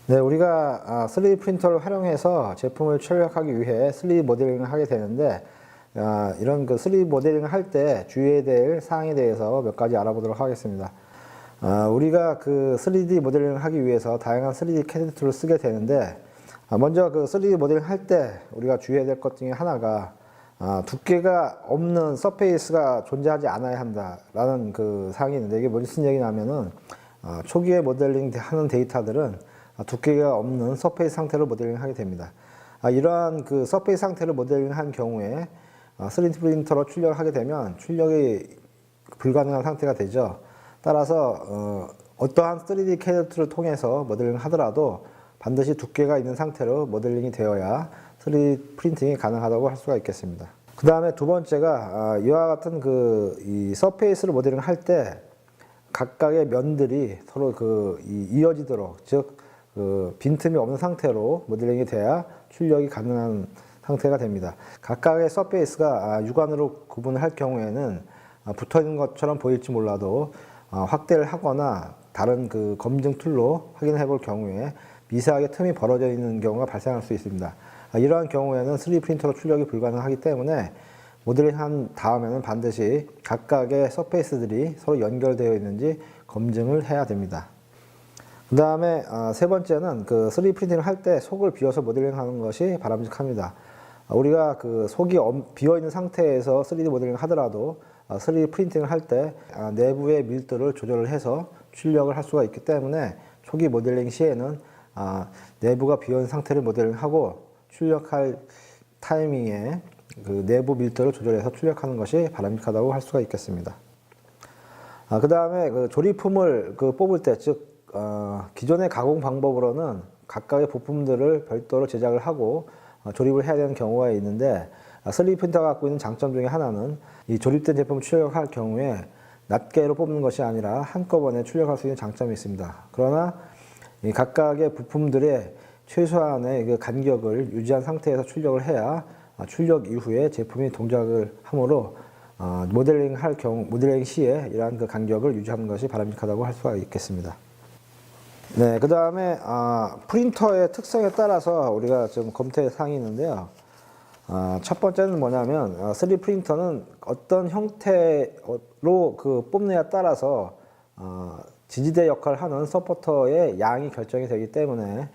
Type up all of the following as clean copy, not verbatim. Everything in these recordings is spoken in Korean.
네, 우리가 3D 프린터를 활용해서 제품을 출력하기 위해 3D 모델링을 하게 되는데, 이런 그 3D 모델링을 할 때 주의해야 될 사항에 대해서 몇 가지 알아보도록 하겠습니다. 우리가 그 3D 모델링을 하기 위해서 다양한 3D CAD 툴을 쓰게 되는데, 먼저 그 3D 모델링 할 때 우리가 주의해야 될 것 중에 하나가 두께가 없는 서페이스가 존재하지 않아야 한다라는 그 사항이 있는데, 이게 무슨 얘기냐면은 초기에 모델링 하는 데이터들은 두께가 없는 서페이스 상태로 모델링을 하게 됩니다. 이러한 그 서페이스 상태를 모델링한 경우에 3D 프린터로 출력을 하게 되면 출력이 불가능한 상태가 되죠. 따라서 어떠한 3D CAD 툴을 통해서 모델링을 하더라도 반드시 두께가 있는 상태로 모델링이 되어야 3D 프린팅이 가능하다고 할 수가 있겠습니다. 그 다음에 두 번째가 이와 같은 이 서페이스를 모델링 할 때 각각의 면들이 서로 이어지도록, 즉 빈틈이 없는 상태로 모델링이 돼야 출력이 가능한 상태가 됩니다. 각각의 서페이스가 육안으로 구분을 할 경우에는 붙어 있는 것처럼 보일지 몰라도 확대를 하거나 다른 그 검증 툴로 확인해 볼 경우에 미세하게 틈이 벌어져 있는 경우가 발생할 수 있습니다. 이러한 경우에는 3D 프린터로 출력이 불가능하기 때문에 모델링한 다음에는 반드시 각각의 서페이스들이 서로 연결되어 있는지 검증을 해야 됩니다. 그 다음에 세 번째는 그 3D 프린팅을 할 때 속을 비워서 모델링하는 것이 바람직합니다. 우리가 그 속이 비어 있는 상태에서 3D 모델링을 하더라도 3D 프린팅을 할 때 내부의 밀도를 조절을 해서 출력을 할 수가 있기 때문에 초기 모델링 시에는 내부가 비어 있는 상태를 모델링하고 출력할 타이밍에 그 내부 밀도를 조절해서 출력하는 것이 바람직하다고 할 수가 있겠습니다. 그 다음에 그 조립품을 뽑을 때, 즉 기존의 가공 방법으로는 각각의 부품들을 별도로 제작을 하고 조립을 해야 되는 경우가 있는데, 3D 프린터가 갖고 있는 장점 중에 하나는 이 조립된 제품을 출력할 경우에 낱개로 뽑는 것이 아니라 한꺼번에 출력할 수 있는 장점이 있습니다. 그러나 이 각각의 부품들의 최소한의 그 간격을 유지한 상태에서 출력을 해야 출력 이후에 제품이 동작을 하므로 모델링 시에 이러한 그 간격을 유지하는 것이 바람직하다고 할 수가 있겠습니다. 네, 그 다음에 프린터의 특성에 따라서 우리가 좀 검토할 사항이 있는데요. 첫 번째는 뭐냐면 3D 프린터는 어떤 형태로 뽑느냐에 따라서 지지대 역할을 하는 서포터의 양이 결정이 되기 때문에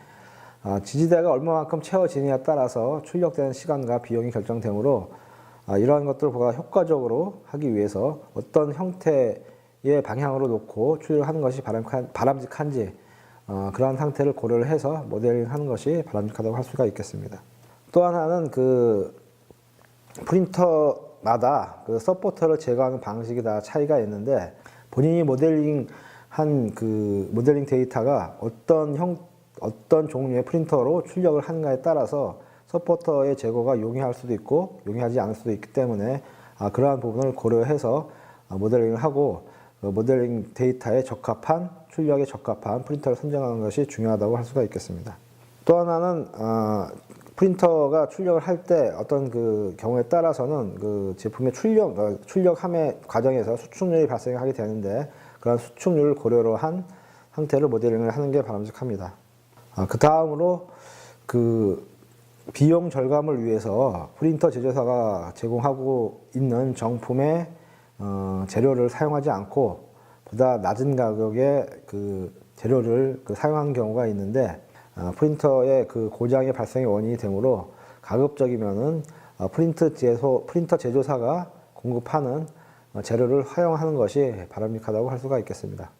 지지대가 얼마만큼 채워지느냐에 따라서 출력되는 시간과 비용이 결정되므로 이러한 것들을 보다 효과적으로 하기 위해서 어떤 형태의 방향으로 놓고 출력하는 것이 바람직한지 그러한 상태를 고려를 해서 모델링하는 것이 바람직하다고 할 수가 있겠습니다. 또 하나는 그 프린터마다 그 서포터를 제거하는 방식이 다 차이가 있는데, 본인이 모델링한 그 모델링 데이터가 어떤 종류의 프린터로 출력을 하는가에 따라서 서포터의 제거가 용이할 수도 있고 용이하지 않을 수도 있기 때문에 그러한 부분을 고려해서 모델링을 하고 모델링 데이터에 적합한 출력에 적합한 프린터를 선정하는 것이 중요하다고 할 수가 있겠습니다. 또 하나는 프린터가 출력을 할 때 어떤 그 경우에 따라서는 그 제품의 출력함의 과정에서 수축률이 발생하게 되는데, 그런 수축률을 고려로 한 상태로 모델링을 하는 게 바람직합니다. 그 다음으로 그 비용 절감을 위해서 프린터 제조사가 제공하고 있는 정품의 재료를 사용하지 않고 보다 낮은 가격의 그 재료를 사용한 경우가 있는데, 프린터의 그 고장의 발생의 원인이 되므로 가급적이면은 프린터 제조사가 공급하는 재료를 활용하는 것이 바람직하다고 할 수가 있겠습니다.